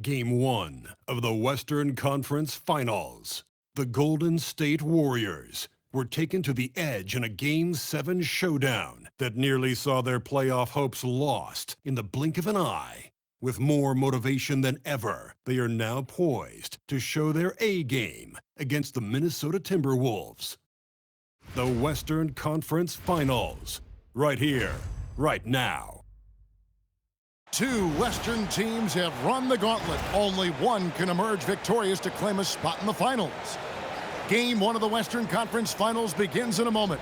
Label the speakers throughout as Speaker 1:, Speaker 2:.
Speaker 1: Game 1 of the Western Conference Finals. The Golden State Warriors were taken to the edge in a Game 7 showdown that nearly saw their playoff hopes lost in the blink of an eye. With more motivation than ever, they are now poised to show their A-game against the Minnesota Timberwolves. The Western Conference Finals. Right here, right now.
Speaker 2: Two Western teams have run the gauntlet. Only one can emerge victorious to claim a spot in the finals. Game 1 of the Western Conference Finals begins in a moment.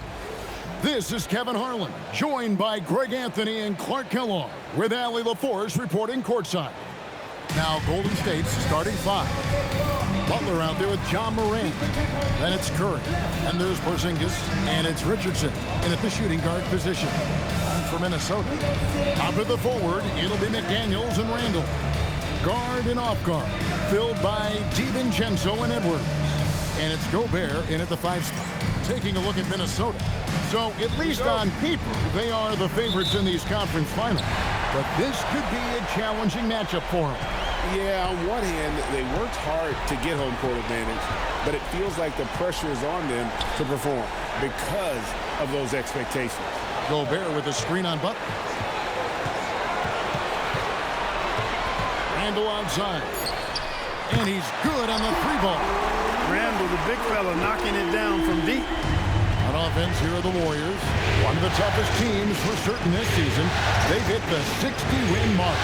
Speaker 2: This is Kevin Harlan, joined by Greg Anthony and Clark Kellogg, with Allie LaForce reporting courtside. Now Golden State's starting five. Butler out there with John Morant. Then it's Curry. And there's Porzingis. And it's Richardson in at the shooting guard position. For Minnesota. Top of the forward, it'll be McDaniels and Randall. Guard and off guard, filled by DiVincenzo and Edwards. And it's Gobert in at the 5 spot. Taking a look at Minnesota. So, at least on paper, they are the favorites in these conference finals. But this could be a challenging matchup for them.
Speaker 3: Yeah, on one hand, they worked hard to get home court advantage, but it feels like the pressure is on them to perform because of those expectations.
Speaker 2: Gobert with a screen on Butler. Randall outside. And he's good on the 3-ball.
Speaker 4: Randall, the big fella, knocking it down from deep.
Speaker 2: On offense, here are the Warriors. One of the toughest teams for certain this season. They've hit the 60-win mark.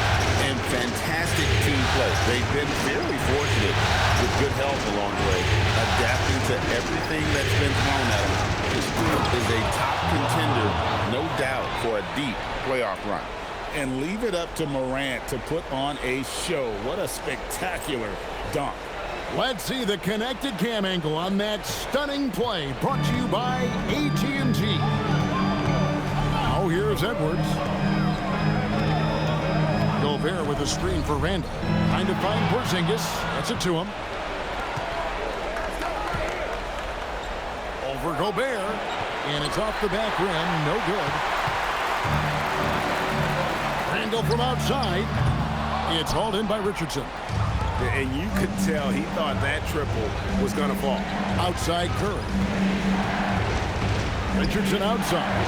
Speaker 5: And fantastic team play. They've been very fortunate with good help along the way, adapting to everything that's been thrown at them. This group is a top contender, no doubt, for a deep playoff run.
Speaker 3: And leave it up to Morant to put on a show. What a spectacular dunk.
Speaker 2: Let's see the connected cam angle on that stunning play, brought to you by AT&T. Now here's Edwards. Gobert with a screen for Randall. Trying to find Porzingis. That's it to him. Over Gobert. And it's off the back rim. No good. Randall from outside. It's hauled in by Richardson.
Speaker 3: And you could tell he thought that triple was going to fall.
Speaker 2: Outside Curry. Richardson outside.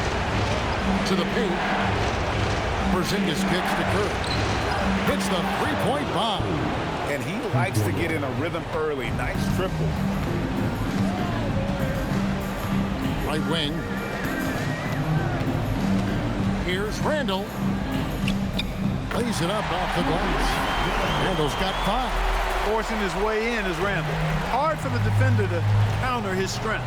Speaker 2: To the paint. Porzingis kicks to Curry. Hits the three-point bomb.
Speaker 3: And he likes to get in a rhythm early. Nice triple.
Speaker 2: Right wing. Here's Randall. Lays it up off the glass. Randall's got 5.
Speaker 4: Forcing his way in is Randall. Hard for the defender to counter his strength.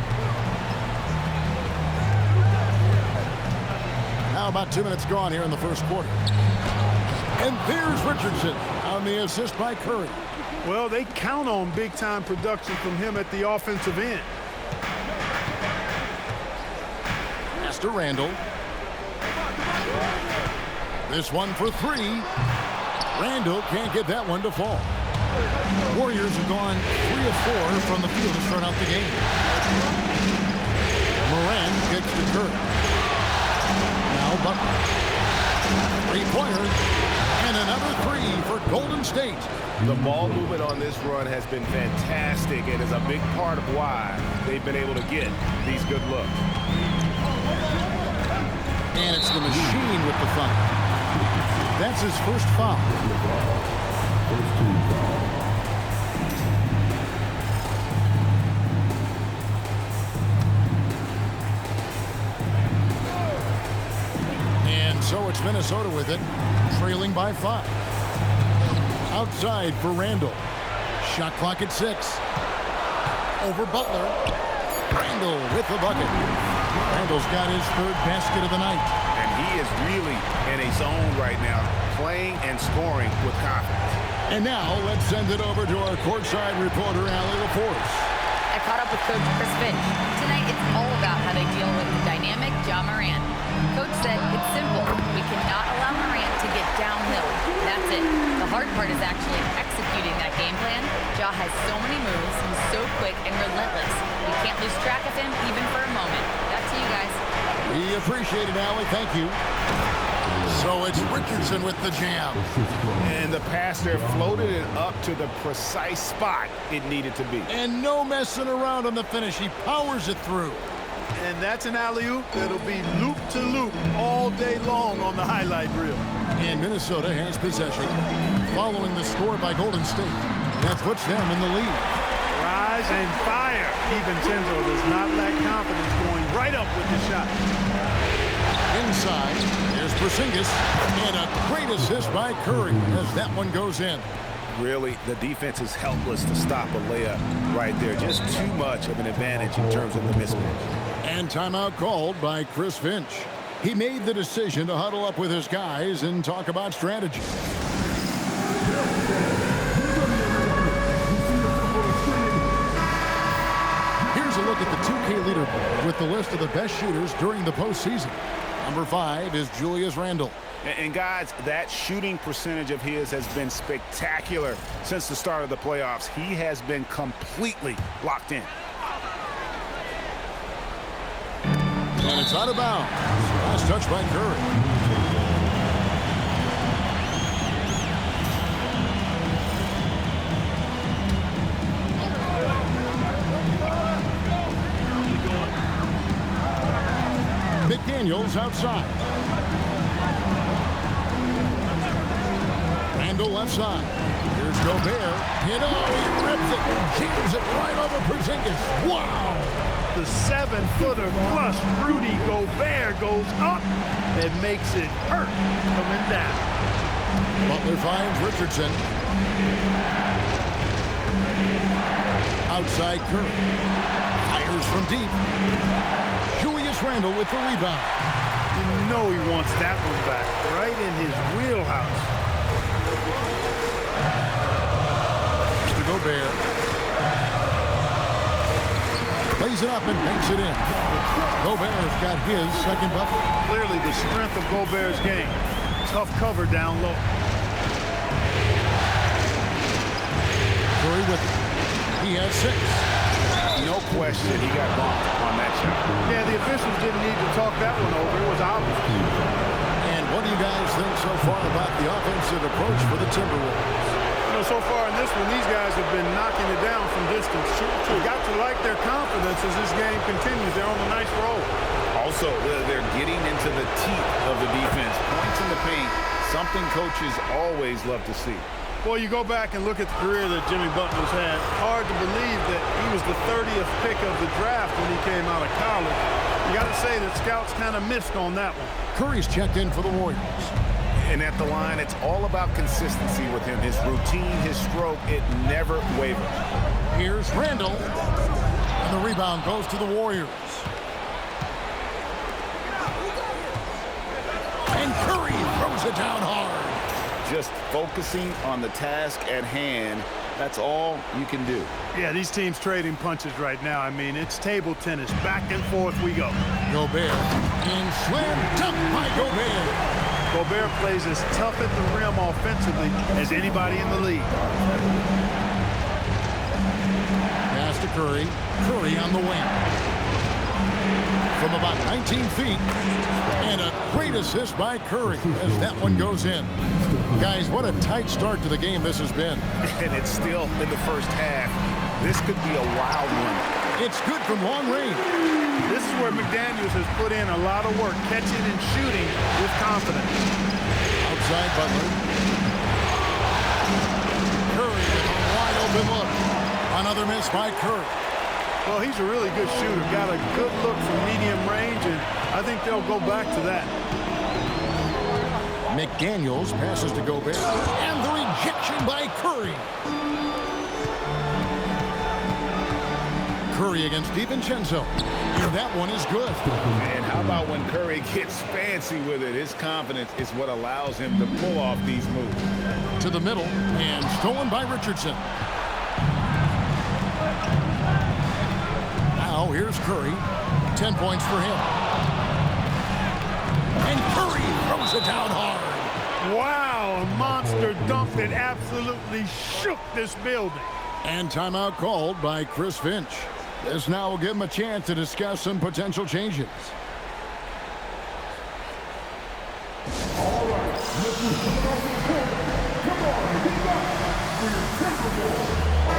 Speaker 2: Now about 2 minutes gone here in the first quarter. And there's Richardson on the assist by Curry.
Speaker 4: Well, they count on big-time production from him at the offensive end.
Speaker 2: Pass to Randall. This one for 3. Randall can't get that one to fall. Warriors have gone 3 of 4 from the field to start out the game. Morant kicks to Curry. Now Butler. 3-pointer. And another 3 for Golden State.
Speaker 3: The ball movement on this run has been fantastic and is a big part of why they've been able to get these good looks.
Speaker 2: And it's the machine with the foul. That's his first foul. And so it's Minnesota with it, trailing by 5. Outside for Randall. Shot clock at 6. Over Butler. Randall with the bucket. Randall's got his 3rd basket of the night.
Speaker 3: And he is really in a zone right now, playing and scoring with confidence.
Speaker 2: And now let's send it over to our courtside reporter, Allie LaForce.
Speaker 6: I caught up with Coach Chris Finch. Tonight it's all about how they deal with the dynamic John Morant. Coach said it's simple. We cannot allow Morant to get downhill. That's it. The hard part is actually executing that game plan. Ja has so many moves. He's so quick and relentless. We can't lose track of him even for a moment. Back to you guys.
Speaker 2: We appreciate it, Allie. Thank you. So it's Richardson with the jam.
Speaker 3: And the pass there floated it up to the precise spot it needed to be.
Speaker 2: And no messing around on the finish. He powers it through.
Speaker 4: And that's an alley-oop that'll be loop to loop all day long on the highlight reel.
Speaker 2: And Minnesota has possession following the score by Golden State. That puts them in the lead.
Speaker 4: Rise and fire. DiVincenzo does not lack confidence going right up with the shot.
Speaker 2: Inside, there's Porzingis, and a great assist by Curry as that one goes in.
Speaker 3: Really, the defense is helpless to stop a layup right there. Just too much of an advantage in terms of the mismatch.
Speaker 2: And timeout called by Chris Finch. He made the decision to huddle up with his guys and talk about strategy. Here's a look at the 2K leaderboard with the list of the best shooters during the postseason. Number 5 is Julius Randle.
Speaker 3: And guys, that shooting percentage of his has been spectacular since the start of the playoffs. He has been completely locked in.
Speaker 2: And it's out of bounds. Last touch by Curry. McDaniels outside. Randle left side. Here's Gobert. You know, he rips it and jams it right over Porzingis. Wow!
Speaker 4: The 7-footer plus Rudy Gobert goes up and makes it hurt coming down.
Speaker 2: Butler finds Richardson. Outside Curry. Fires from deep. Julius Randle with the rebound.
Speaker 4: You know he wants that one back, right in his wheelhouse.
Speaker 2: Mr. Gobert. Plays it up and banks it in. Gobert's got his second bucket.
Speaker 4: Clearly the strength of Gobert's game. Tough cover down low.
Speaker 2: Curry with it. He has 6.
Speaker 3: No question he got bumped on that shot.
Speaker 4: Yeah, the officials didn't need to talk that one over. It was obvious.
Speaker 2: And what do you guys think so far about the offensive approach for the Timberwolves?
Speaker 4: You know, so far in this one, these guys have been knocking it down from distance. You got to like their confidence as this game continues. They're on a nice roll.
Speaker 5: Also, they're getting into the teeth of the defense. Points in the paint, something coaches always love to see.
Speaker 4: Well, you go back and look at the career that Jimmy Butler's had. Hard to believe that he was the 30th pick of the draft when he came out of college. You got to say that scouts kind of missed on that one.
Speaker 2: Curry's checked in for the Warriors.
Speaker 3: And at the line, it's all about consistency with him. His routine, his stroke, it never wavers.
Speaker 2: Here's Randle. And the rebound goes to the Warriors. And Curry throws it down hard.
Speaker 5: Just focusing on the task at hand, that's all you can do.
Speaker 4: Yeah, these teams trading punches right now. I mean, it's table tennis. Back and forth we go.
Speaker 2: Gobert. And slam dunk by Gobert.
Speaker 4: Gobert plays as tough at the rim offensively as anybody in the league.
Speaker 2: Pass to Curry. Curry on the wing. From about 19 feet. And a great assist by Curry as that one goes in. Guys, what a tight start to the game this has been.
Speaker 3: And it's still in the first half. This could be a wild one.
Speaker 2: It's good from long range.
Speaker 4: This is where McDaniels has put in a lot of work, catching and shooting with confidence.
Speaker 2: Outside Butler. Curry with a wide open look. Another miss by Curry.
Speaker 4: Well, he's a really good shooter. Got a good look from medium range, and I think they'll go back to that.
Speaker 2: McDaniels passes to Gobert. And the rejection by Curry. Curry against DiVincenzo. And that one is good.
Speaker 5: And how about when Curry gets fancy with it? His confidence is what allows him to pull off these moves.
Speaker 2: To the middle. And stolen by Richardson. Now here's Curry. 10 points for him. And Curry throws it down hard.
Speaker 4: Wow, a monster dunk that absolutely shook this building.
Speaker 2: And timeout called by Chris Finch. This now will give him a chance to discuss some potential changes.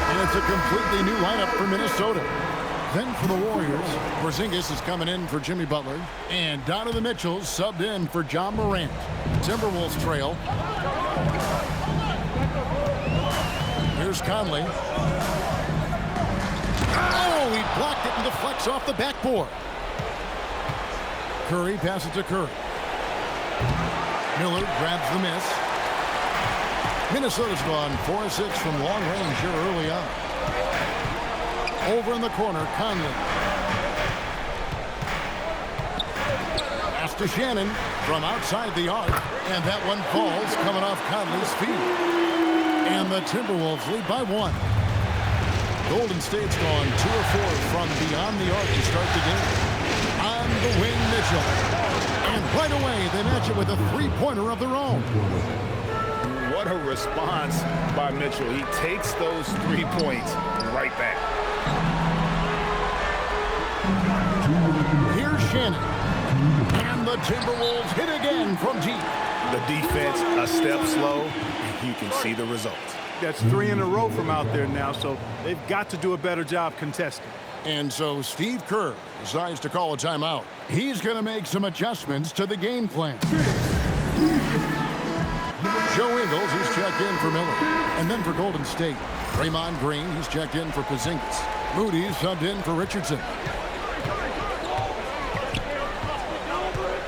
Speaker 2: And it's a completely new lineup for Minnesota. Then for the Warriors, Porzingis is coming in for Jimmy Butler. And Donovan Mitchell subbed in for John Morant. Timberwolves trail. Here's Conley. Oh, he blocked it and deflects off the backboard. Curry passes to Curry. Miller grabs the miss. Minnesota's gone 4 of 6 from long range here early on. Over in the corner, Conley. Pass to Shannon from outside the arc. And that one falls coming off Conley's feet. And the Timberwolves lead by 1. Golden State's gone 2 of 4 from beyond the arc to start the game. On the wing, Mitchell. And right away, they match it with a three-pointer of their own.
Speaker 3: What a response by Mitchell. He takes those 3 points right back.
Speaker 2: Here's Shannon. And the Timberwolves hit again from deep.
Speaker 3: The defense a step slow, and you can see the results.
Speaker 4: That's 3 in a row from out there now, so they've got to do a better job contesting.
Speaker 2: And so Steve Kerr decides to call a timeout. He's going to make some adjustments to the game plan. Joe Ingles, he's checked in for Miller. And then for Golden State, Draymond Green, he's checked in for Porzingis. Moody's subbed in for Richardson.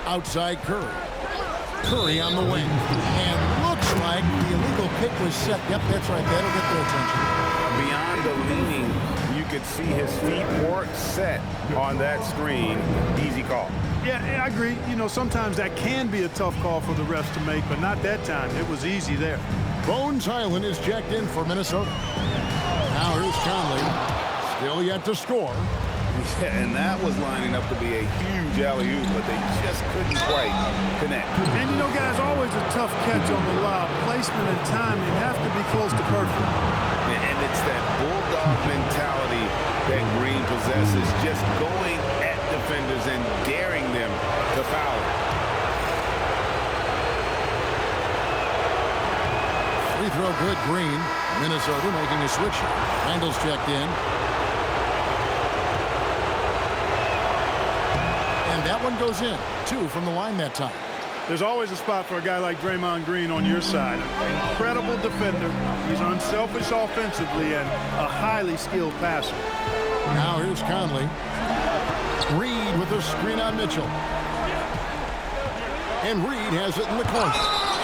Speaker 2: Outside Curry. Curry on the wing. And looks like the illegal kick was set. Yep, that's right. That'll get their attention.
Speaker 3: Beyond the leaning, you could see his feet weren't set on that screen. Easy call.
Speaker 4: Yeah, I agree. You know, sometimes that can be a tough call for the refs to make, but not that time. It was easy there.
Speaker 2: Bones Highland is checked in for Minnesota. Now here's Conley. Still yet to score.
Speaker 3: Yeah, and that was lining up to be a huge alley-oop, but they just couldn't quite connect.
Speaker 4: And, you know, guys, always a tough catch on the lob. Placement and timing have to be close to perfect.
Speaker 3: And it's that bulldog mentality that Green possesses, just going at defenders and daring them to foul.
Speaker 2: Free throw good, Green. Minnesota making a switch. Randall's checked in. And that one goes in. 2 from the line that time.
Speaker 4: There's always a spot for a guy like Draymond Green on your side. Incredible defender. He's unselfish offensively and a highly skilled passer.
Speaker 2: Now here's Conley. Reed with a screen on Mitchell. And Reed has it in the corner.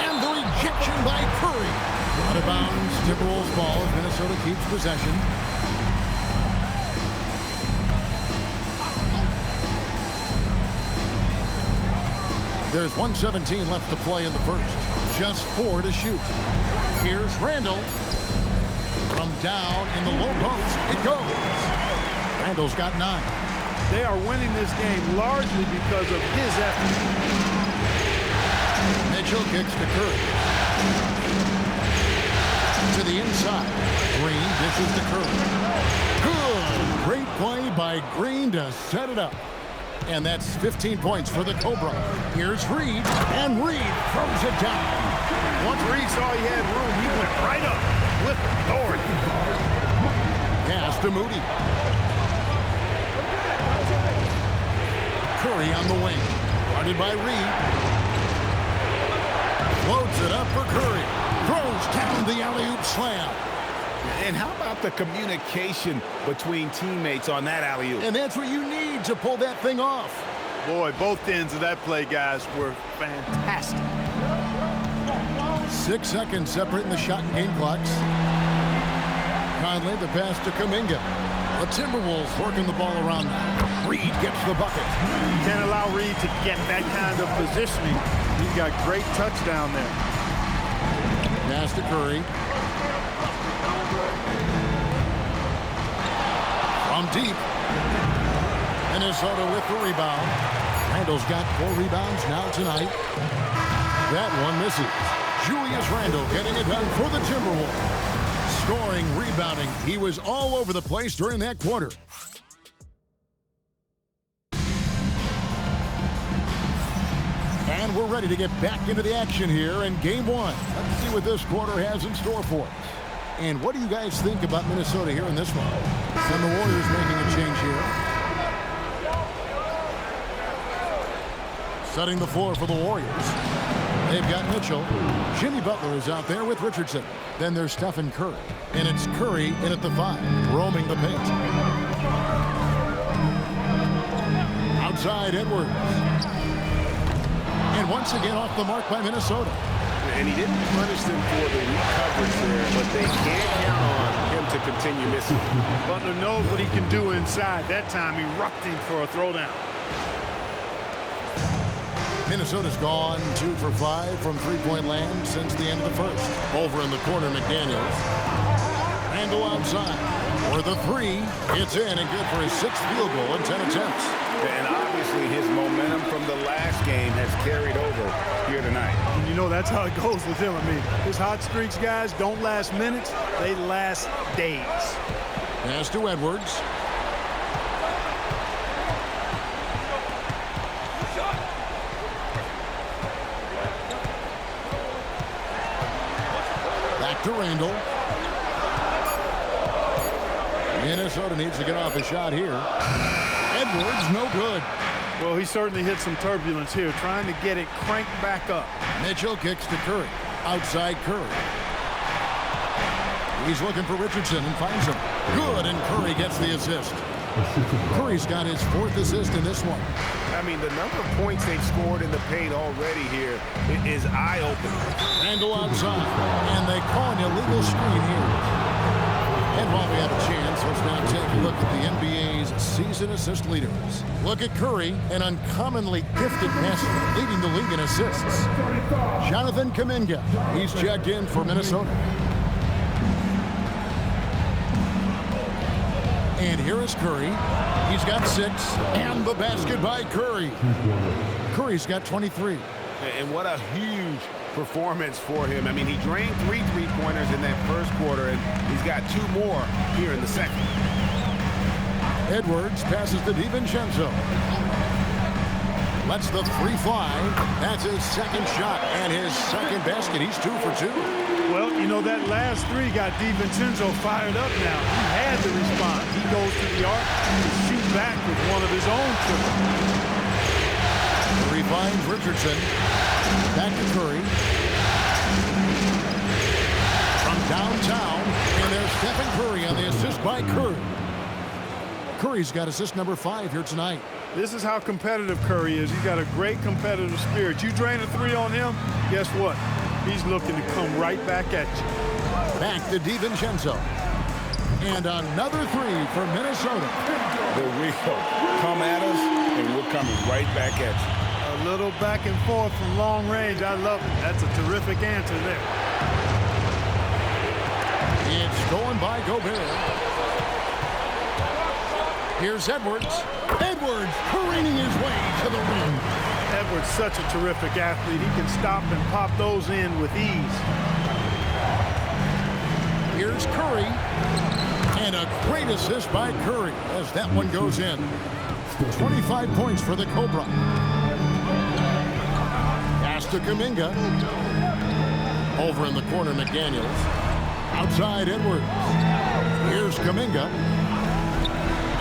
Speaker 2: And the rejection by Curry. Out of bounds, Timberwolves ball as Minnesota keeps possession. There's 1:17 left to play in the first. Just 4 to shoot. Here's Randall. From down in the low post, it goes. Randall's got 9.
Speaker 4: They are winning this game largely because of his effort.
Speaker 2: Mitchell kicks to Curry. To the inside. Green dishes to Curry. Good. Great play by Green to set it up. And that's 15 points for the Cobra. Here's Reed, and Reed throws it down.
Speaker 4: Once Reed saw he had room, he went right up with authority.
Speaker 2: Pass to Moody. Curry on the wing. Guarded by Reed. Loads it up for Curry. Throws down the alley-oop slam.
Speaker 3: And how about the communication between teammates on that alley-oop?
Speaker 2: And that's what you need to pull that thing off.
Speaker 4: Boy, both ends of that play, guys, were fantastic.
Speaker 2: 6 seconds separating the shot and game clocks. Conley, the pass to Kuminga. The Timberwolves working the ball around now. Reed gets the bucket.
Speaker 4: You can't allow Reed to get that kind of positioning. He's got great touchdown there.
Speaker 2: Pass to Curry. From deep. Minnesota with the rebound. Randall's got 4 rebounds now tonight. That one misses. Julius Randall getting it done for the Timberwolves. Scoring, rebounding. He was all over the place during that quarter. And we're ready to get back into the action here in Game 1. Let's see what this quarter has in store for us. And what do you guys think about Minnesota here in this one? And the Warriors making a change here. Setting the floor for the Warriors. They've got Mitchell. Jimmy Butler is out there with Richardson. Then there's Stephen Curry. And it's Curry in at the 5, roaming the paint. Outside Edwards. And once again off the mark by Minnesota.
Speaker 3: And he didn't punish them for the weak coverage there, but they can't count on him to continue missing.
Speaker 4: Butler knows what he can do inside. That time he rocked him for a throwdown.
Speaker 2: Minnesota's gone 2 for 5 from three-point land since the end of the first. Over in the corner, McDaniels. Randall outside. For the 3, it's in and good for his 6th field goal in 10 attempts.
Speaker 3: And obviously his momentum from the last game has carried over here tonight.
Speaker 4: And you know that's how it goes with him. I mean, his hot streaks, guys, don't last minutes. They last days.
Speaker 2: Pass to Edwards. Back to Randall. Minnesota needs to get off a shot here. Edwards, no good.
Speaker 4: Well, he certainly hit some turbulence here, trying to get it cranked back up.
Speaker 2: Mitchell kicks to Curry. Outside Curry. He's looking for Richardson and finds him. Good, and Curry gets the assist. Curry's got his 4th assist in this one.
Speaker 3: I mean, the number of points they've scored in the paint already here is eye-opening.
Speaker 2: Randall outside, and they call an illegal screen here. And while we have a chance, let's now take a look at the NBA's season assist leaders. Look at Curry, an uncommonly gifted passer, leading the league in assists. Jonathan Kuminga, he's checked in for Minnesota. And here is Curry. He's got 6, and the basket by Curry. Curry's got 23.
Speaker 3: And what a huge performance for him. I mean, he drained 3 three-pointers in that first quarter, and he's got 2 more here in the second.
Speaker 2: Edwards passes to DiVincenzo. Lets the 3 fly. That's his 2nd shot and his 2nd basket. He's 2 for 2.
Speaker 4: Well, you know, that last 3 got DiVincenzo fired up now. He had to respond. He goes to the arc to shoot back with one of his own triples.
Speaker 2: Curry finds Richardson. Back to Curry. From downtown, and there's Stephen Curry on the assist by Curry. Curry's got assist number 5 here tonight.
Speaker 4: This is how competitive Curry is. He's got a great competitive spirit. You drain a 3 on him, guess what? He's looking to come right back at you.
Speaker 2: Back to DiVincenzo. And another 3 for Minnesota.
Speaker 3: The wheel. Come at us, and we're coming right back at you.
Speaker 4: A little back and forth from long range. I love it. That's a terrific answer there.
Speaker 2: It's going by Gobert. Here's Edwards. Edwards careening his way to the rim.
Speaker 4: Edwards, such a terrific athlete. He can stop and pop those in with ease.
Speaker 2: Here's Curry. And a great assist by Curry as that one goes in. 25 points for the Cobra. Pass to Kuminga. Over in the corner, McDaniels. Outside Edwards. Here's Kuminga.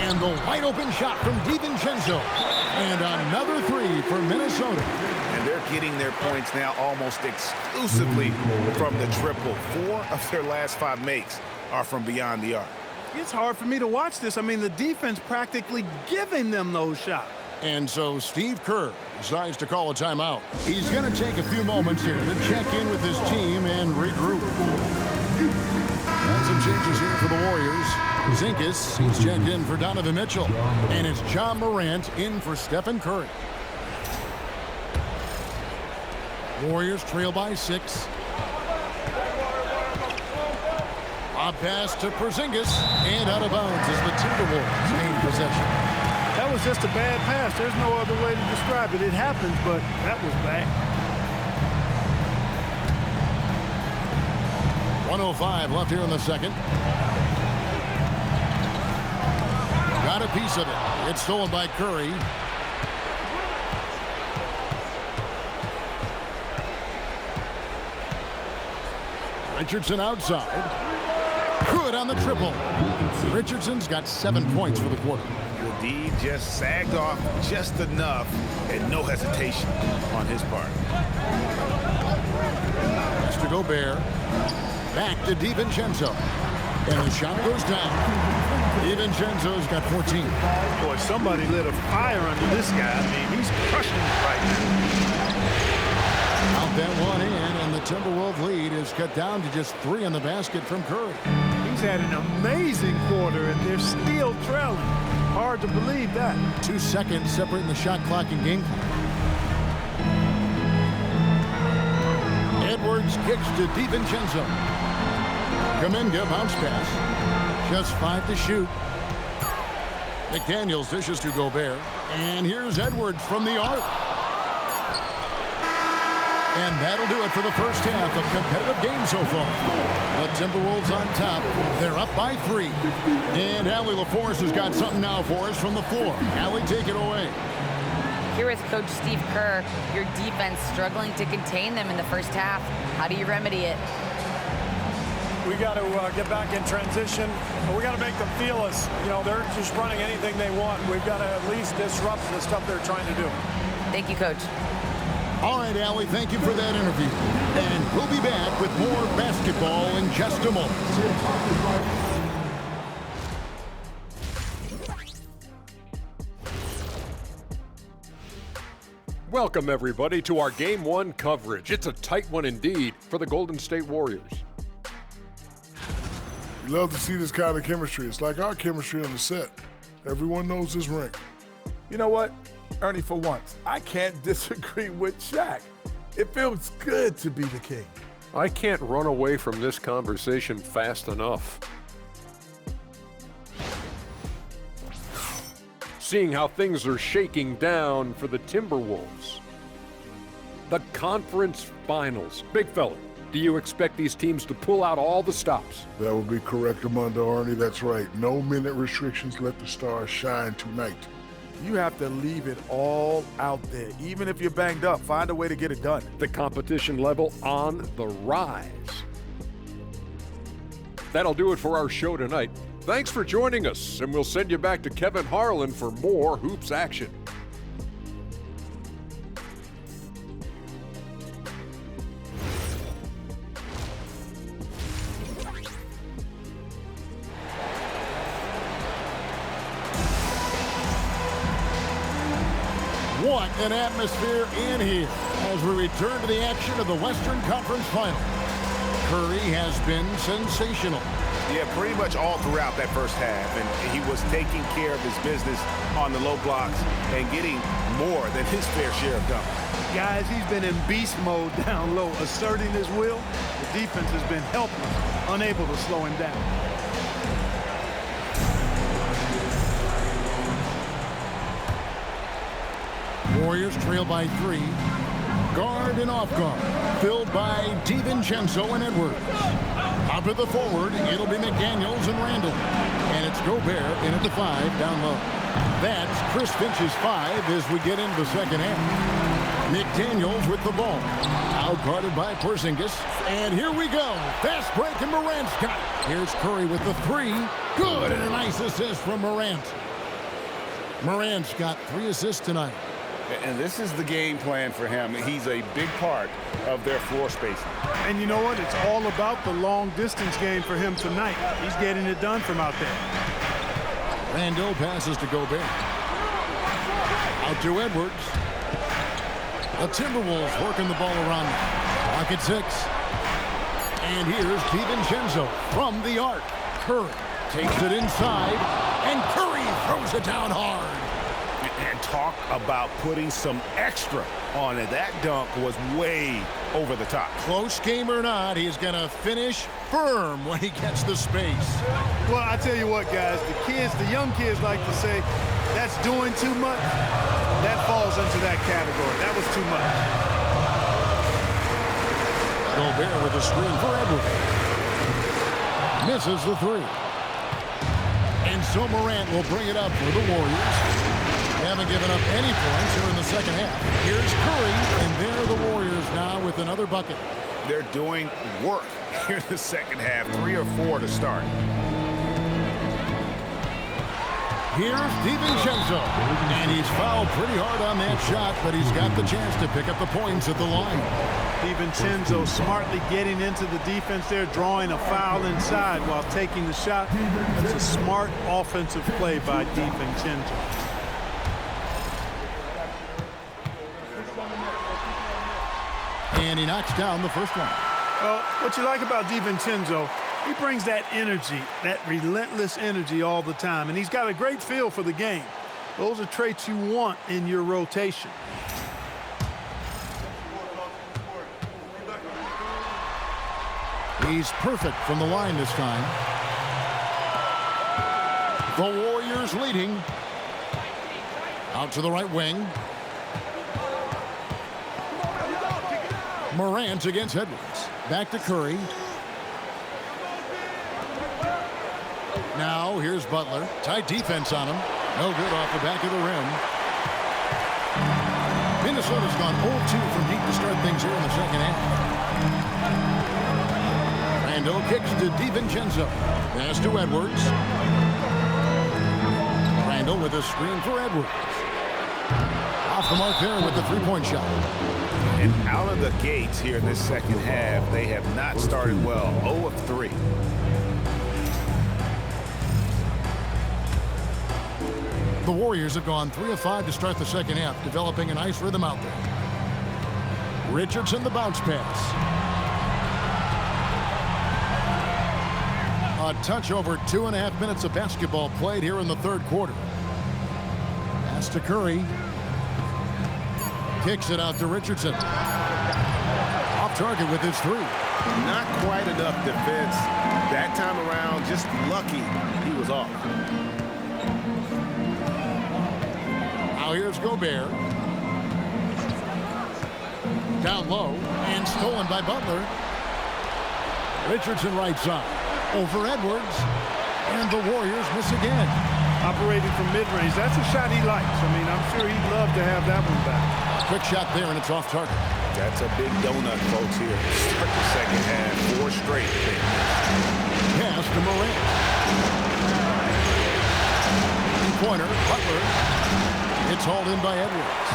Speaker 2: And the wide open shot from DiVincenzo. And another 3 for Minnesota.
Speaker 3: And they're getting their points now almost exclusively from the triple. 4 of their last 5 makes are from beyond the arc.
Speaker 4: It's hard for me to watch this. I mean, the defense practically giving them those shots.
Speaker 2: And so Steve Kerr decides to call a timeout. He's going to take a few moments here to check in with his team and regroup. And some changes here for the Warriors. Zinkus, he's checked in for Donovan Mitchell. And it's John Morant in for Stephen Curry. Warriors trail by 6. A pass to Porzingis, and out of bounds as the Timberwolves gain possession.
Speaker 4: That was just a bad pass. There's no other way to describe it. It happens, but that was bad.
Speaker 2: 1:05 left here in the second. Got a piece of it. It's stolen by Curry. Richardson outside. Good on the triple. Richardson's got 7 points for the quarter.
Speaker 3: The D just sagged off just enough and no hesitation on his part.
Speaker 2: Mr. Gobert. Back to DiVincenzo. And the shot goes down. DiVincenzo's got 14.
Speaker 4: Boy, somebody lit a fire under this guy. I mean, he's crushing it right now.
Speaker 2: Out that one in, and the Timberwolves lead is cut down to just 3 in the basket from Curry.
Speaker 4: He's had an amazing quarter, and they're still trailing. Hard to believe that.
Speaker 2: 2 seconds separating the shot clock and game clock. Edwards kicks to DiVincenzo. Kuminga bounce pass. Just 5 to shoot. McDaniels dishes to Gobert. And here's Edwards from the arc. And that'll do it for the first half. A competitive game so far. The Timberwolves on top. They're up by 3. And Allie LaForce has got something now for us from the floor. Allie, take it away.
Speaker 6: Here is Coach Steve Kerr. Your defense struggling to contain them in the first half. How do you remedy it?
Speaker 7: We got to get back in transition. We got to make them feel us. You know, they're just running anything they want. We've got to at least disrupt the stuff they're trying to do.
Speaker 6: Thank you, Coach.
Speaker 2: All right, Allie, thank you for that interview. And we'll be back with more basketball in just a moment.
Speaker 8: Welcome, everybody, to our Game 1 coverage. It's a tight one indeed for the Golden State Warriors.
Speaker 9: You love to see this kind of chemistry. It's like our chemistry on the set. Everyone knows this ring.
Speaker 10: You know what, Ernie, for once, I can't disagree with Shaq. It feels good to be the king.
Speaker 8: I can't run away from this conversation fast enough. Seeing how things are shaking down for the Timberwolves. The conference finals. Big fella, do you expect these teams to pull out all the stops?
Speaker 9: That would be correct, Armando Arnie. That's right. No minute restrictions. Let the stars shine tonight.
Speaker 10: You have to leave it all out there. Even if you're banged up, find a way to get it done.
Speaker 8: The competition level on the rise. That'll do it for our show tonight. Thanks for joining us, and we'll send you back to Kevin Harlan for more hoops action.
Speaker 2: What an atmosphere in here as we return to the action of the Western Conference Final. Curry has been sensational.
Speaker 3: Yeah, pretty much all throughout that first half, and he was taking care of his business on the low blocks and getting more than his fair share of dunks.
Speaker 4: Guys, he's been in beast mode down low, asserting his will. The defense has been helpless, unable to slow him down.
Speaker 2: Warriors trail by 3. Guard and off guard. Filled by DiVincenzo and Edwards. Out to the forward, it'll be McDaniels and Randall. And it's Gobert in at the 5 down low. That's Chris Finch's 5 as we get into the second half. McDaniels with the ball. Out guarded by Porzingis. And here we go. Fast break and Morant's got it. Here's Curry with the 3. Good, and a nice assist from Morant. Morant's got 3 assists tonight.
Speaker 3: And this is the game plan for him. He's a big part of their floor spacing.
Speaker 4: And you know what? It's all about the long distance game for him tonight. He's getting it done from out there.
Speaker 2: Randall passes to Gobert. Out to Edwards. The Timberwolves working the ball around them. Pocket 6. And here's DiVincenzo from the arc. Curry takes it inside, and Curry throws it down hard.
Speaker 3: And talk about putting some extra on it. That dunk was way over the top.
Speaker 2: Close game or not, he's going to finish firm when he gets the space.
Speaker 4: Well, I tell you what, guys, the young kids like to say, that's doing too much. That falls into that category. That was too much.
Speaker 2: Gobert with a screen for Edwards. Misses the 3. And so Morant will bring it up for the Warriors. They haven't given up any points here in the second half. Here's Curry, and there are the Warriors now with another bucket.
Speaker 3: they're doing work here in the second half. 3 or 4 to start.
Speaker 2: Here's DiVincenzo, and he's fouled pretty hard on that shot, but he's got the chance to pick up the points at the line.
Speaker 4: DiVincenzo smartly getting into the defense there, drawing a foul inside while taking the shot. That's a smart offensive play by DiVincenzo.
Speaker 2: And he knocks down the first one.
Speaker 4: Well, what you like about DiVincenzo, he brings that energy, that relentless energy all the time, and he's got a great feel for the game. Those are traits you want in your rotation.
Speaker 2: He's perfect from the line this time. The Warriors leading. Out to the right wing. Morant against Edwards. Back to Curry. Now here's Butler. Tight defense on him. No good off the back of the rim. Minnesota's gone 0-2 from deep to start things here in the second half. Randall kicks to DiVincenzo. Pass to Edwards. Randall with a screen for Edwards. Off the mark there with the three-point shot.
Speaker 3: And out of the gates here in this second half, they have not started well. 0 of 3.
Speaker 2: The Warriors have gone 3 of 5 to start the second half, developing a nice rhythm out there. Richardson, the bounce pass. A touch over 2.5 minutes of basketball played here in the third quarter. Pass to Curry. Kicks it out to Richardson. Off target with his three.
Speaker 3: Not quite enough defense. That time around, just lucky he was off.
Speaker 2: Now here's Gobert. Down low and stolen by Butler. Richardson right side. Over Edwards. And the Warriors miss again.
Speaker 4: Operating from mid-range. That's a shot he likes. I mean, I'm sure he'd love to have that one back.
Speaker 2: Quick shot there, and it's off target.
Speaker 3: That's a big donut, folks, here. Start the second half. 4 straight.
Speaker 2: Pass to Morant. Pointer, Butler. It's hauled in by Edwards.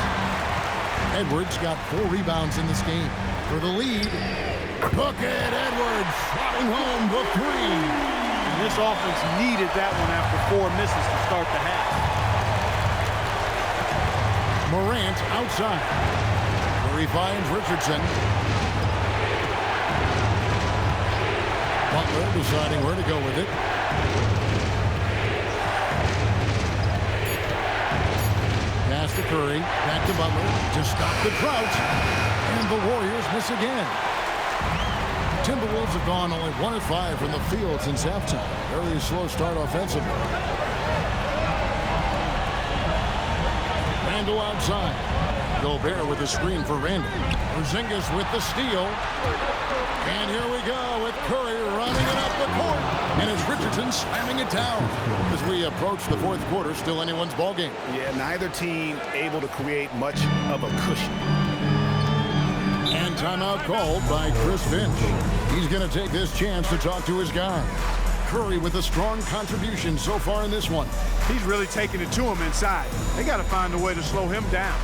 Speaker 2: Edwards got 4 rebounds in this game. For the lead, Bucket Edwards sliding home the 3.
Speaker 4: And this offense needed that one after 4 misses to start the half.
Speaker 2: Morant outside. Where he finds Richardson. Butler deciding where to go with it. Pass to Curry. Back to Butler to stop the drought. And the Warriors miss again. Timberwolves have gone only 1 of 5 from the field since halftime. Very slow start offensively. Randall outside. Gobert with the screen for Randall. Porzingis with the steal. And here we go with Curry running it up the court. And it's Richardson slamming it down. As we approach the fourth quarter, still anyone's ballgame.
Speaker 3: Yeah, neither team able to create much of a cushion.
Speaker 2: And timeout called by Chris Finch. He's going to take this chance to talk to his guy. Curry with a strong contribution so far in this one.
Speaker 4: He's really taking it to him inside. They got to find a way to slow him down.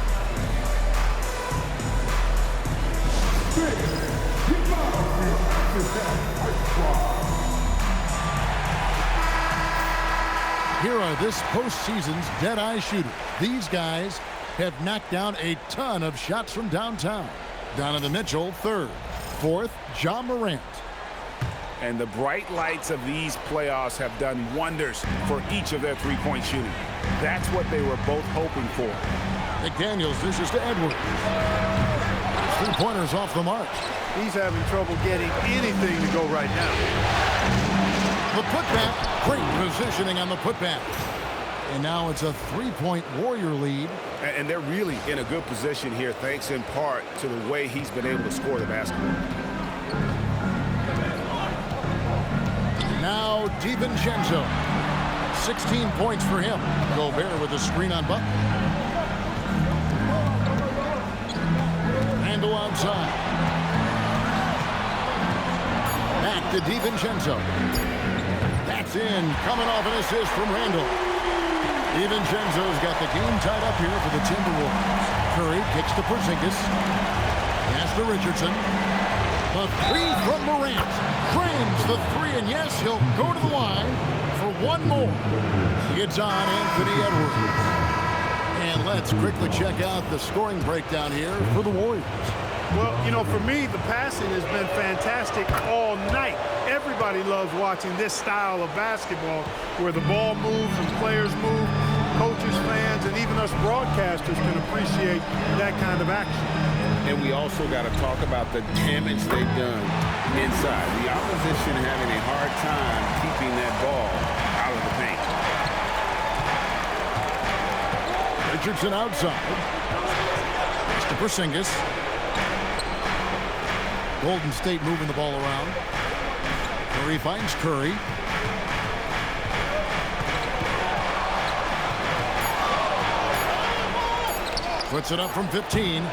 Speaker 4: Here are this postseason's dead-eye shooters. These guys have knocked down a ton of shots from downtown. Donovan Mitchell, third. Fourth, Ja Morant.
Speaker 3: And the bright lights of these playoffs have done wonders for each of their three-point shooting. That's what they were both hoping for.
Speaker 2: McDaniels dishes to Edwards. 3-pointers off the mark.
Speaker 4: He's having trouble getting anything to go right now.
Speaker 2: The putback. Great positioning on the putback. And now it's a 3-point Warrior lead.
Speaker 3: And they're really in a good position here, thanks in part to the way he's been able to score the basketball.
Speaker 2: Now DiVincenzo. 16 points for him. Gobert with a screen on Butler. Randall outside. to DiVincenzo. That's in, coming off an assist from Randall. DiVincenzo's got the game tied up here for the Timberwolves. Curry kicks to Porzingis. Pass to Richardson. The three from Morant. Frames the three, and yes, he'll go to the line for one more. It's on Anthony Edwards. And let's quickly check out the scoring breakdown here for the Warriors.
Speaker 4: Well, you know, for me, the passing has been fantastic all night. Everybody loves watching this style of basketball where the ball moves and players move. Coaches, fans, and even us broadcasters can appreciate that kind of action.
Speaker 3: And we also got to talk about the damage they've done inside. The opposition having a hard time keeping that ball out of the paint.
Speaker 2: Richardson outside. It's to Porzingis. Golden State moving the ball around. Curry finds Curry. Puts it up from 15.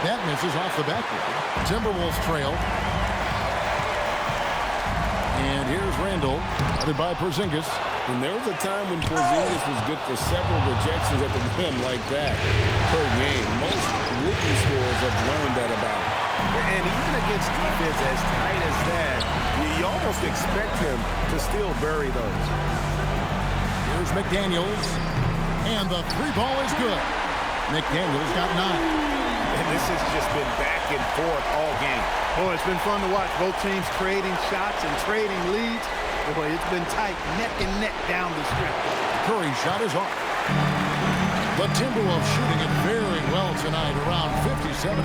Speaker 2: That misses off the backboard. Timberwolves trail. And here's Randall, headed by Porzingis.
Speaker 3: And there was a time when Porzingis was good for several rejections at the rim like that per game. Most rookie scorers have learned that about him. And even against defense as tight as that, you almost expect him to still bury those.
Speaker 2: Here's McDaniels. And the three ball is good. McDaniels got 9.
Speaker 3: And this has just been back and forth all game.
Speaker 4: Boy, it's been fun to watch both teams creating shots and trading leads. Boy, it's been tight, neck and neck down the stretch.
Speaker 2: Curry shot is off. The Timberwolves shooting it very well tonight, around 57%.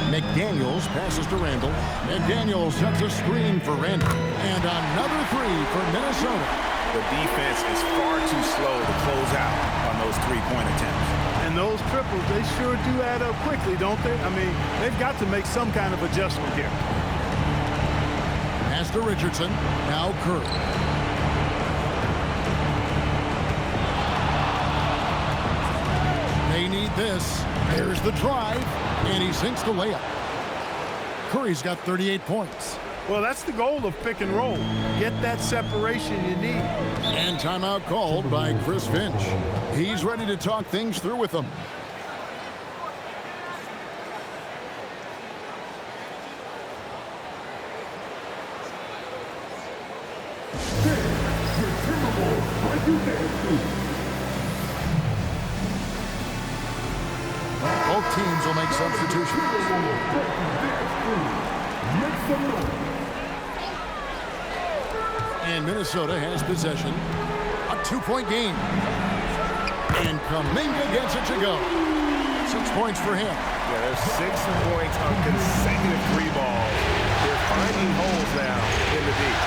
Speaker 2: McDaniels passes to Randall. McDaniels sets a screen for Randall. And another three for Minnesota.
Speaker 3: The defense is far too slow to close out on those three-point attempts.
Speaker 4: And those triples, they sure do add up quickly, don't they? I mean, they've got to make some kind of adjustment here.
Speaker 2: Pass to Richardson. Now Curry. They need this. There's the drive. And he sinks the layup. Curry's got 38 points.
Speaker 4: Well, that's the goal of pick and roll. Get that separation you need.
Speaker 2: And timeout called by Chris Finch. He's ready to talk things through with them. Both teams will make substitutions. And Minnesota has possession. A 2-point game. And Kuminga gets it to go. 6 points for him.
Speaker 3: Yeah, there's 6 points on consecutive three balls. They're finding holes now in the deep.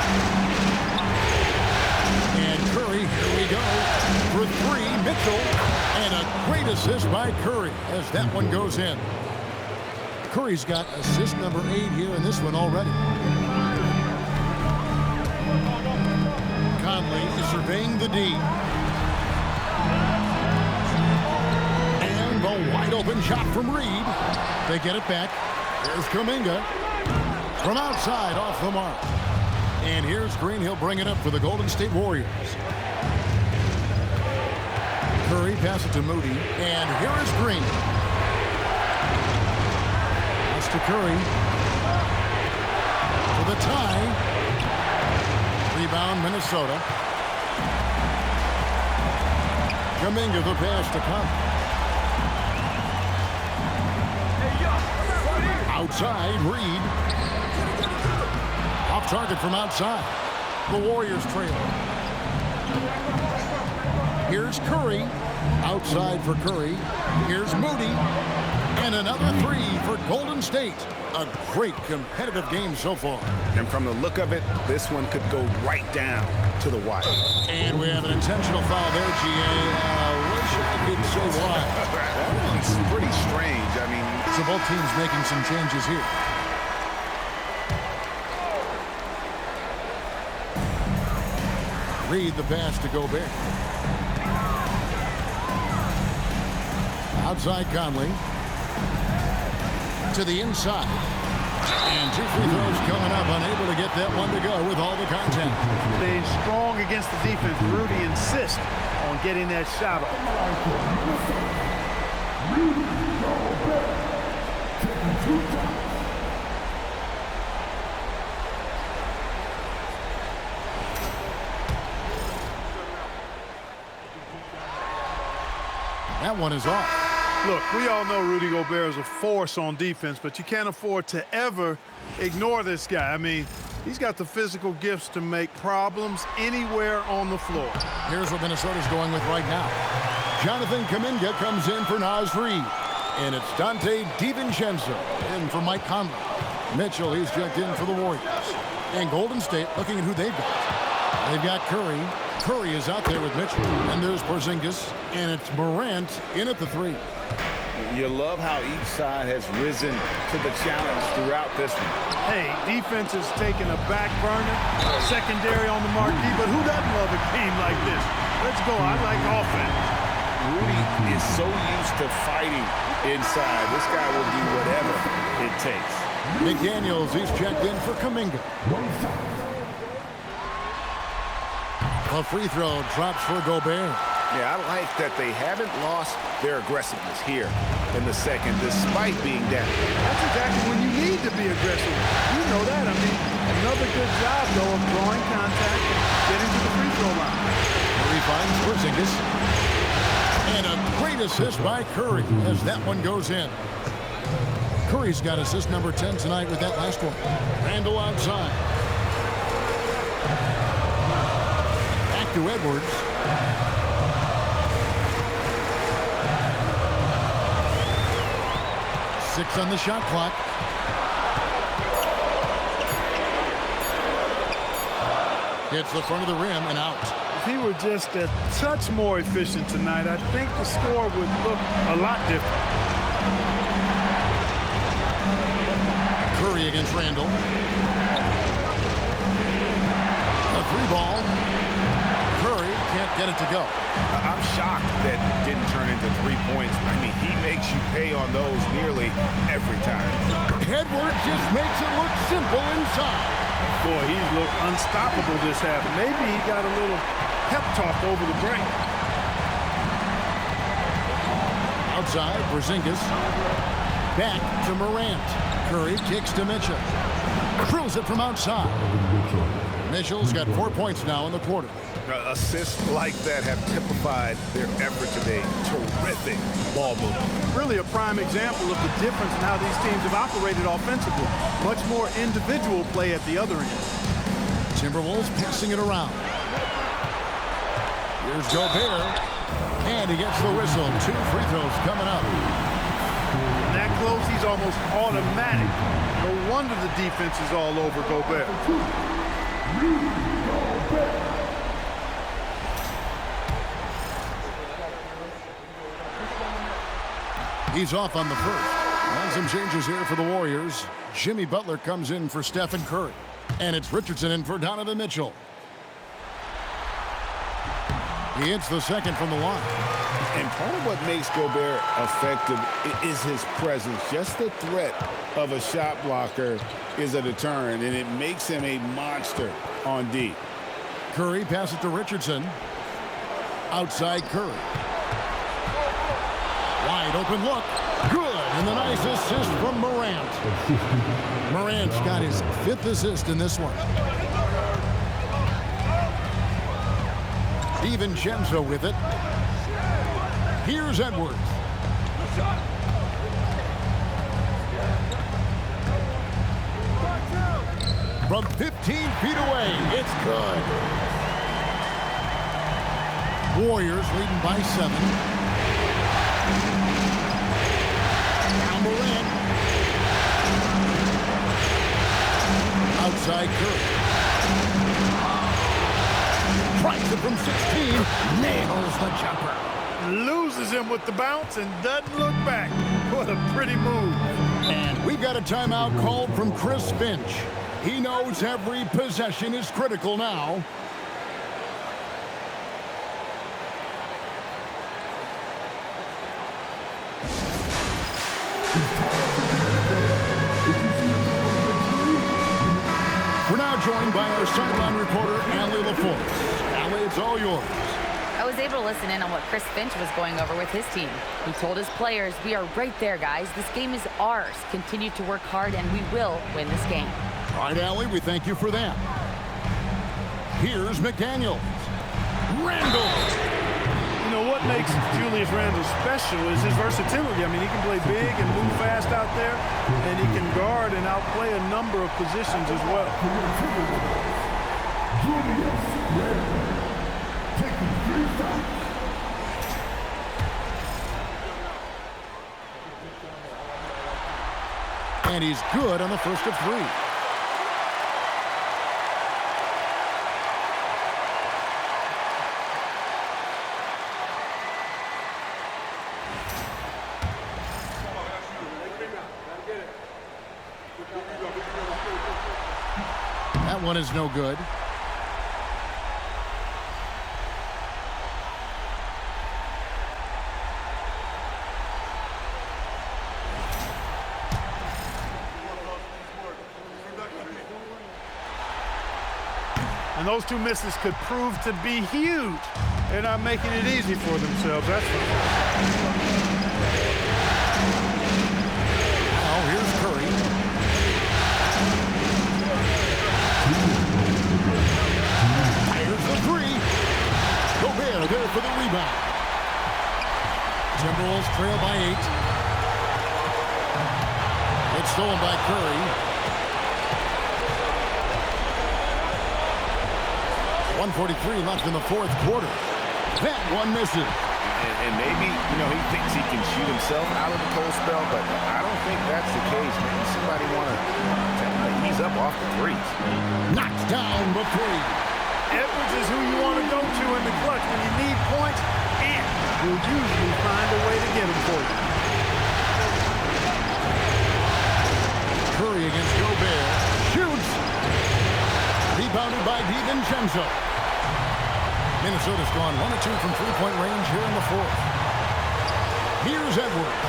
Speaker 2: And Curry, here we go. For 3, Mitchell. And a great assist by Curry as that one goes in. Curry's got assist number 8 here in this one already. Conley is surveying the D. And the wide open shot from Reed. They get it back. Here's Kuminga. From outside, off the mark. And here's Green. He'll bring it up for the Golden State Warriors. Curry passes it to Moody. And here is Green. That's to Curry. For the tie. Rebound, Minnesota. Kuminga the pass to Conley. Outside, Reed. Off target from outside. The Warriors trail. Here's Curry. Outside for Curry. Here's Moody. And another 3 for Golden State. A great competitive game so far.
Speaker 3: And from the look of it, this one could go right down to the wire.
Speaker 2: And we have an intentional foul there, GA. Wish I could say why.
Speaker 3: That was pretty strange. I mean,
Speaker 2: so both teams making some changes here. Reed the pass to Gobert. Outside Conley. To the inside. And 2 free throws coming up, unable to get that one to go with all the contact.
Speaker 4: Staying strong against the defense. Rudy insists on getting that shot off.
Speaker 2: That one is off.
Speaker 4: Look, we all know Rudy Gobert is a force on defense, but you can't afford to ever ignore this guy. I mean, he's got the physical gifts to make problems anywhere on the floor.
Speaker 2: Here's what Minnesota's going with right now. Jonathan Kuminga comes in for Naz Reid. And it's Dante DiVincenzo in for Mike Conley. Mitchell, he's checked in for the Warriors. And Golden State looking at who they've got. They've got Curry. Curry is out there with Mitchell. And there's Porzingis. And it's Morant in at the 3.
Speaker 3: You love how each side has risen to the challenge throughout this one.
Speaker 4: Hey, defense is taking a back burner, secondary on the marquee, but who doesn't love a game like this? Let's go. I like offense.
Speaker 3: Rudy is so used to fighting inside. This guy will do whatever it takes.
Speaker 2: McDaniels, he's checked in for Kuminga. A free throw drops for Gobert.
Speaker 3: Yeah, I like that they haven't lost their aggressiveness here in the second, despite being down.
Speaker 4: That's exactly when you need to be aggressive. You know that. I mean, another good job, though, of drawing contact and getting to the free throw line.
Speaker 2: Curry finds Porzingis. And a great assist by Curry as that one goes in. Curry's got assist number 10 tonight with that last one. Randall outside. Back to Edwards. Six on the shot clock. Hits the front of the rim and out.
Speaker 4: If he were just a touch more efficient tonight, I think the score would look a lot different.
Speaker 2: Curry against Randall. A 3-ball. Curry can't get it to go.
Speaker 3: I'm shocked that didn't turn into 3 points. I mean, he makes you pay on those nearly every time.
Speaker 2: Edwards just makes it look simple inside.
Speaker 4: Boy, he's looked unstoppable this half. Maybe he got a little pep talk over the break.
Speaker 2: Outside, Porzingis. Back to Morant. Curry kicks to Mitchell. Drills it from outside. Mitchell's got 4 points now in the quarter.
Speaker 3: Assists like that have typified their effort today. Terrific ball movement.
Speaker 4: Really a prime example of the difference in how these teams have operated offensively. Much more individual play at the other end.
Speaker 2: Timberwolves passing it around. Here's Gobert. And he gets the whistle. 2 free throws coming up.
Speaker 4: And that close, he's almost automatic. No wonder the defense is all over Gobert.
Speaker 2: He's off on the first. And some changes here for the Warriors. Jimmy Butler comes in for Stephen Curry. And it's Richardson in for Donovan Mitchell. He hits the second from the line.
Speaker 3: And part of what makes Gobert effective is his presence. Just the threat of a shot blocker is a deterrent, and it makes him a monster on D.
Speaker 2: Curry passes to Richardson. Outside Curry. Wide open look. Good. And the nice assist from Morant. Morant's got his 5th assist in this one. DiVincenzo with it. Here's Edwards. From 15 feet away, it's good. Warriors leading by 7. Now Morant. Outside Curry. Tries it from 16. Nails the jumper.
Speaker 4: Loses him with the bounce and doesn't look back. What a pretty move.
Speaker 2: And we've got a timeout called from Chris Finch. He knows every possession is critical now. joined by our sideline reporter, Allie LaForce. Allie, it's all yours.
Speaker 6: I was able to listen in on what Chris Finch was going over with his team. He told his players, we are right there, guys. This game is ours. Continue to work hard, and we will win this game.
Speaker 2: All right, Allie, we thank you for that. Here's McDaniels. Randall.
Speaker 4: You know, what makes Julius Randle special is his versatility. I mean, he can play big and move fast out there, and he can guard and outplay a number of positions as well.
Speaker 2: And he's good on the first of three. That one is no good.
Speaker 4: And those two misses could prove to be huge. They're not making it easy for themselves, that's for sure.
Speaker 2: Now here's Curry. Here's the three. Gobert there for the rebound. Timberwolves trail by 8. It's stolen by Curry. 1:43 left in the fourth quarter. That one misses.
Speaker 3: And maybe, you know, he thinks he can shoot himself out of the cold spell, but I don't think that's the case. Maybe somebody want to ease up off the threes.
Speaker 2: Knocks down the three.
Speaker 4: Edwards is who you want to go to in the clutch when you need points, and will usually find a way to get them for you.
Speaker 2: Curry against Gobert. Shoots. Rebounded by DiVincenzo. Minnesota's gone 1 of 2 from three-point range here in the fourth. Here's Edwards.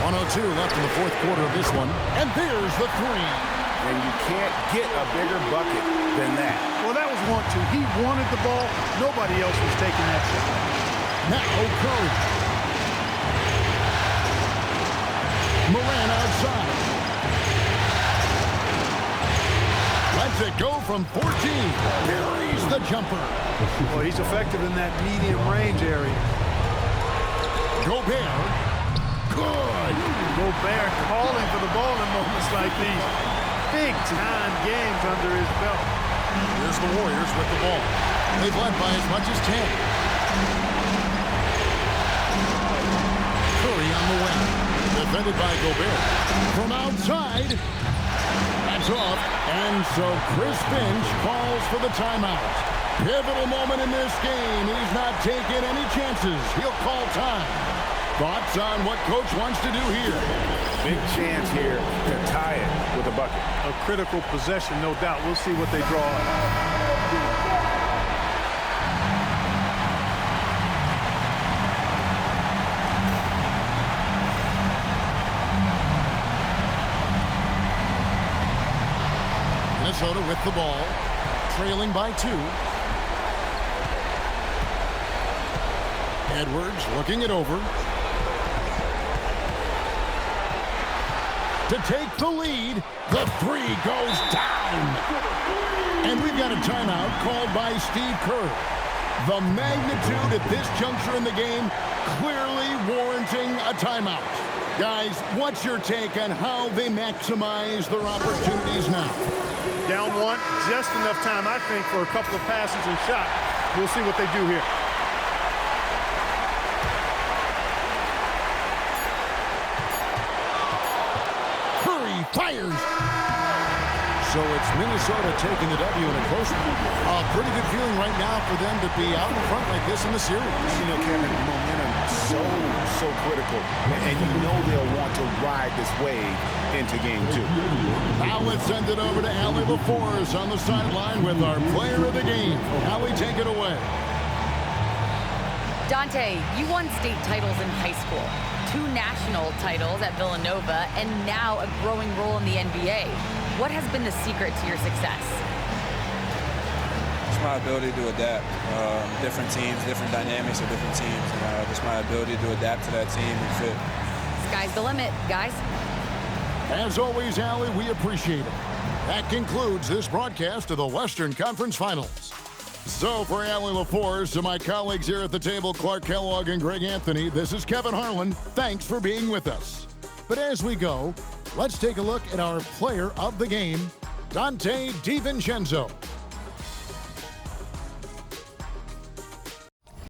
Speaker 2: 1:02 left in the fourth quarter of this one. And there's the three.
Speaker 3: And you can't get a bigger bucket than that.
Speaker 4: Well, that was 1-2. He wanted the ball. Nobody else was taking that shot.
Speaker 2: Now Curry. Moran outside. Lets it go from 14. Buries the jumper.
Speaker 4: Well, he's effective in that medium range area.
Speaker 2: Gobert. Good.
Speaker 4: Gobert calling for the ball in moments like these. Big-time games under his belt.
Speaker 2: Here's the Warriors with the ball. They've led by as much as 10. Curry on the wing. Defended by Gobert. From outside. That's off. And so Chris Finch calls for the timeout. Pivotal moment in this game. He's not taking any chances. He'll call time. Thoughts on what Coach wants to do here?
Speaker 3: Big chance here to tie it with a bucket.
Speaker 4: A critical possession, no doubt. We'll see what they draw up.
Speaker 2: Minnesota with the ball, trailing by 2. Edwards looking it over. To take the lead, the three goes down. And we've got a timeout called by Steve Kerr. The magnitude at this juncture in the game clearly warranting a timeout. Guys, what's your take on how they maximize their opportunities now?
Speaker 4: Down 1, just enough time, I think, for a couple of passes and shots. We'll see what they do here.
Speaker 2: Curry fires. So it's Minnesota taking the W in a close one. A pretty good feeling right now for them to be out in front like this in the series.
Speaker 3: You know, Kevin, momentum so critical. And you know they'll want to ride this wave into game 2.
Speaker 2: Now let's send it over to Allie LaForce on the sideline with our player of the game. Allie, take it away.
Speaker 6: Dante, you won state titles in high school. 2 national titles at Villanova, and now a growing role in the NBA. What has been the secret to your success?
Speaker 11: It's my ability to adapt. Different teams, different dynamics of different teams. And, just my ability to adapt to that team and fit.
Speaker 6: Sky's the limit, guys.
Speaker 2: As always, Allie, we appreciate it. That concludes this broadcast of the Western Conference Finals. So for Allie LaForce, to my colleagues here at the table, Clark Kellogg and Greg Anthony, this is Kevin Harlan. Thanks for being with us. But as we go, let's take a look at our player of the game, Dante DiVincenzo.